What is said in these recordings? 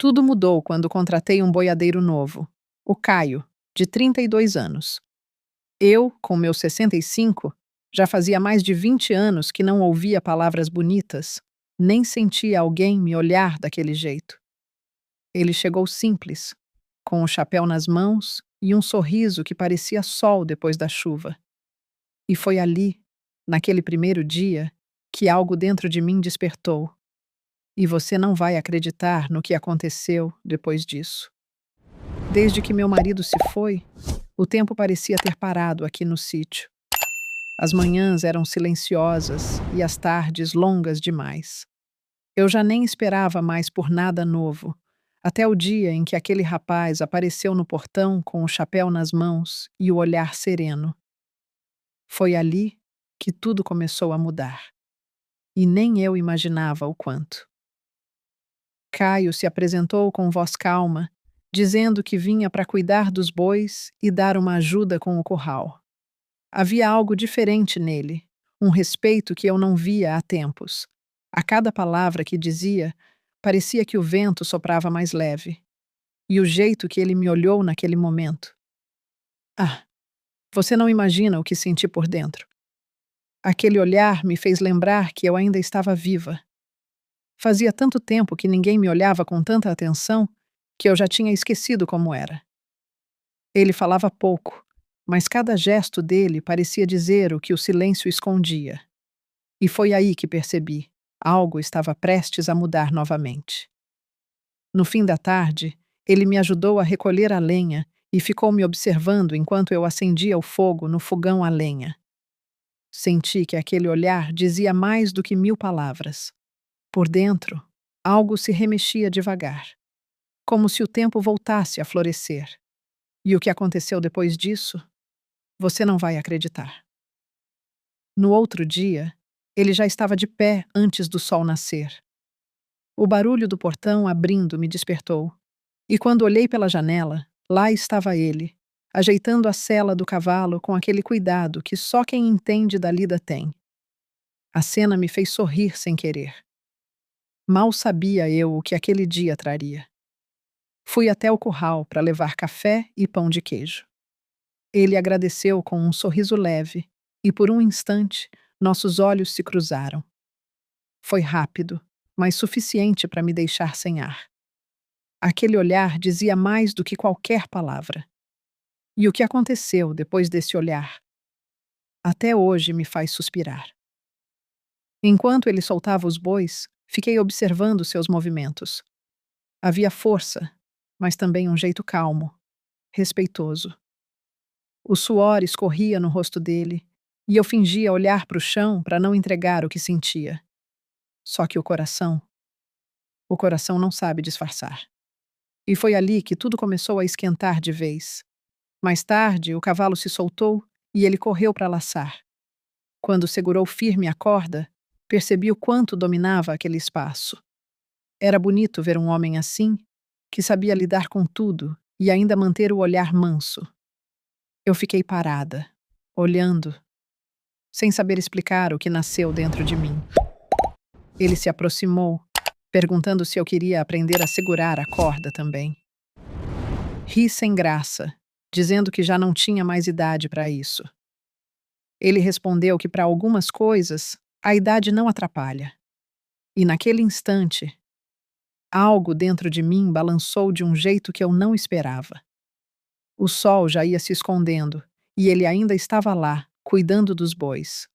Tudo mudou quando contratei um boiadeiro novo, o Caio, de 32 anos. Eu, com meus 65, já fazia mais de 20 anos que não ouvia palavras bonitas, nem sentia alguém me olhar daquele jeito. Ele chegou simples, com o chapéu nas mãos e um sorriso que parecia sol depois da chuva. E foi ali, naquele primeiro dia, que algo dentro de mim despertou. E você não vai acreditar no que aconteceu depois disso. Desde que meu marido se foi, o tempo parecia ter parado aqui no sítio. As manhãs eram silenciosas e as tardes longas demais. Eu já nem esperava mais por nada novo, até o dia em que aquele rapaz apareceu no portão com o chapéu nas mãos e o olhar sereno. Foi ali que tudo começou a mudar. E nem eu imaginava o quanto. Caio se apresentou com voz calma, dizendo que vinha para cuidar dos bois e dar uma ajuda com o curral. Havia algo diferente nele, um respeito que eu não via há tempos. A cada palavra que dizia, parecia que o vento soprava mais leve. E o jeito que ele me olhou naquele momento. Ah, você não imagina o que senti por dentro. Aquele olhar me fez lembrar que eu ainda estava viva. Fazia tanto tempo que ninguém me olhava com tanta atenção que eu já tinha esquecido como era. Ele falava pouco, mas cada gesto dele parecia dizer o que o silêncio escondia. E foi aí que percebi: algo estava prestes a mudar novamente. No fim da tarde, ele me ajudou a recolher a lenha e ficou me observando enquanto eu acendia o fogo no fogão a lenha. Senti que aquele olhar dizia mais do que 1000 palavras. Por dentro, algo se remexia devagar, como se o tempo voltasse a florescer. E o que aconteceu depois disso? Você não vai acreditar. No outro dia, ele já estava de pé antes do sol nascer. O barulho do portão abrindo me despertou, e quando olhei pela janela, lá estava ele, ajeitando a sela do cavalo com aquele cuidado que só quem entende da lida tem. A cena me fez sorrir sem querer. Mal sabia eu o que aquele dia traria. Fui até o curral para levar café e pão de queijo. Ele agradeceu com um sorriso leve, e por um instante, nossos olhos se cruzaram. Foi rápido, mas suficiente para me deixar sem ar. Aquele olhar dizia mais do que qualquer palavra. E o que aconteceu depois desse olhar? Até hoje me faz suspirar. Enquanto ele soltava os bois, fiquei observando seus movimentos. Havia força, mas também um jeito calmo, respeitoso. O suor escorria no rosto dele, e eu fingia olhar para o chão para não entregar o que sentia. Só que o coração não sabe disfarçar. E foi ali que tudo começou a esquentar de vez. Mais tarde, o cavalo se soltou e ele correu para laçar. Quando segurou firme a corda, percebi o quanto dominava aquele espaço. Era bonito ver um homem assim, que sabia lidar com tudo e ainda manter o olhar manso. Eu fiquei parada, olhando, sem saber explicar o que nasceu dentro de mim. Ele se aproximou, perguntando se eu queria aprender a segurar a corda também. Ri sem graça, dizendo que já não tinha mais idade para isso. Ele respondeu que para algumas coisas a idade não atrapalha. E naquele instante, algo dentro de mim balançou de um jeito que eu não esperava. O sol já ia se escondendo e ele ainda estava lá, cuidando dos bois.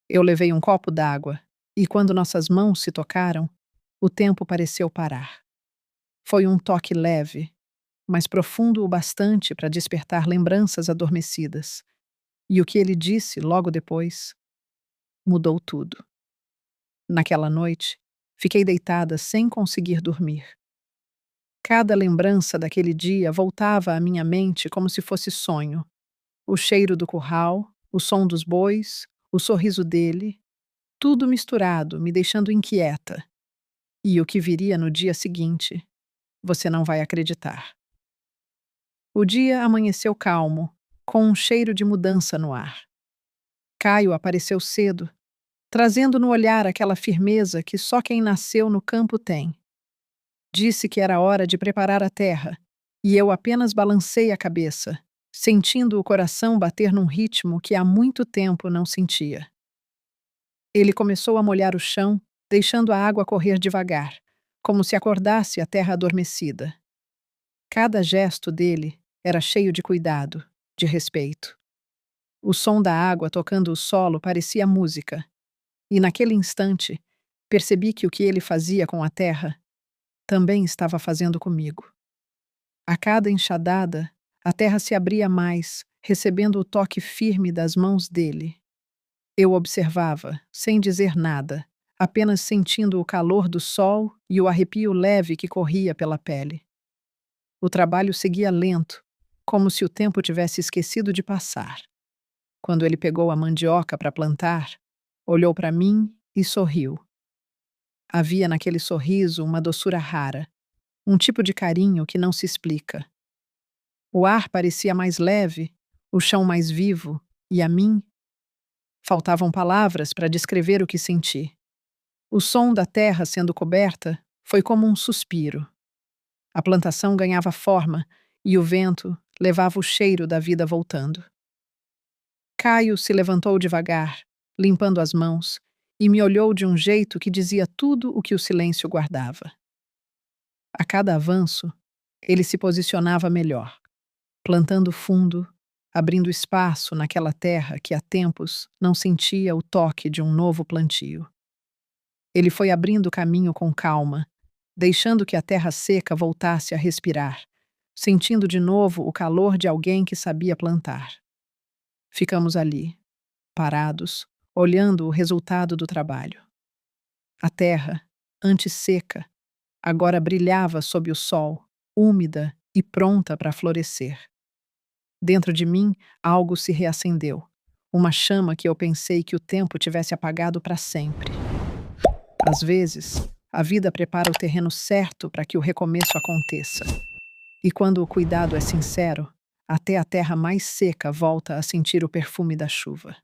Eu levei um copo d'água e, quando nossas mãos se tocaram, o tempo pareceu parar. Foi um toque leve, mas profundo o bastante para despertar lembranças adormecidas. E o que ele disse logo depois mudou tudo. Naquela noite, fiquei deitada sem conseguir dormir. Cada lembrança daquele dia voltava à minha mente como se fosse sonho. O cheiro do curral, o som dos bois, o sorriso dele, tudo misturado, me deixando inquieta. E o que viria no dia seguinte, você não vai acreditar. O dia amanheceu calmo, com um cheiro de mudança no ar. Caio apareceu cedo, trazendo no olhar aquela firmeza que só quem nasceu no campo tem. Disse que era hora de preparar a terra, e eu apenas balancei a cabeça, sentindo o coração bater num ritmo que há muito tempo não sentia. Ele começou a molhar o chão, deixando a água correr devagar, como se acordasse a terra adormecida. Cada gesto dele era cheio de cuidado, de respeito. O som da água tocando o solo parecia música, e naquele instante percebi que o que ele fazia com a terra também estava fazendo comigo. A cada enxadada, a terra se abria mais, recebendo o toque firme das mãos dele. Eu observava, sem dizer nada, apenas sentindo o calor do sol e o arrepio leve que corria pela pele. O trabalho seguia lento, como se o tempo tivesse esquecido de passar. Quando ele pegou a mandioca para plantar, olhou para mim e sorriu. Havia naquele sorriso uma doçura rara, um tipo de carinho que não se explica. O ar parecia mais leve, o chão mais vivo, e a mim faltavam palavras para descrever o que senti. O som da terra sendo coberta foi como um suspiro. A plantação ganhava forma e o vento levava o cheiro da vida voltando. Caio se levantou devagar, limpando as mãos, e me olhou de um jeito que dizia tudo o que o silêncio guardava. A cada avanço, ele se posicionava melhor, plantando fundo, abrindo espaço naquela terra que há tempos não sentia o toque de um novo plantio. Ele foi abrindo caminho com calma, deixando que a terra seca voltasse a respirar, sentindo de novo o calor de alguém que sabia plantar. Ficamos ali, parados, olhando o resultado do trabalho. A terra, antes seca, agora brilhava sob o sol, úmida e pronta para florescer. Dentro de mim, algo se reacendeu, uma chama que eu pensei que o tempo tivesse apagado para sempre. Às vezes, a vida prepara o terreno certo para que o recomeço aconteça. E quando o cuidado é sincero, até a terra mais seca volta a sentir o perfume da chuva.